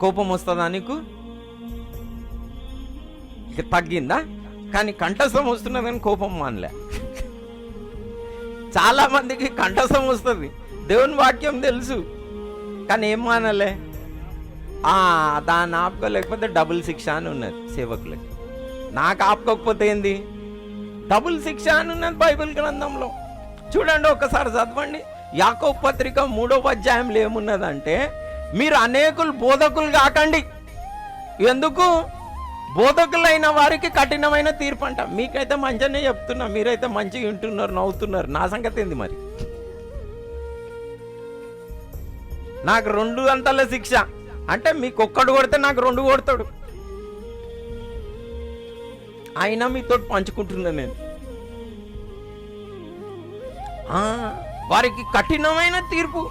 కోపం వస్తుందా నీకు? ఇక తగ్గిందా? కానీ కంఠస్థం వస్తున్నది కానీ కోపం మానలే. చాలా మందికి కంఠస్థం వస్తుంది, దేవుని వాక్యం తెలుసు, కానీ ఏం మానలే. దాన్ని ఆపుకోలేకపోతే డబుల్ శిక్ష అని ఉన్నది సేవకులకి. నాకు ఆపుకోకపోతే ఏంది? డబుల్ శిక్ష అని ఉన్నది బైబిల్ గ్రంథంలో. చూడండి, ఒకసారి చదవండి. యాకోబు పత్రిక 3వ అధ్యాయంలో ఏమున్నదంటే, మీరు అనేకులు బోధకులు కాకండి. ఎందుకు? బోధకులైన వారికి కఠినమైన తీర్పు అంట. మీకైతే మంచిగానే చెప్తున్నా, మీరైతే మంచిగా వింటున్నారు, నవ్వుతున్నారు. నా సంగతి ఏంది మరి? నాకు 2 గంటల శిక్ష అంటే మీకు ఒక్కడు కొడితే నాకు 2 కొడతాడు. అయినా మీతో పంచుకుంటున్నా నేను. వారికి కఠినమైన తీర్పు.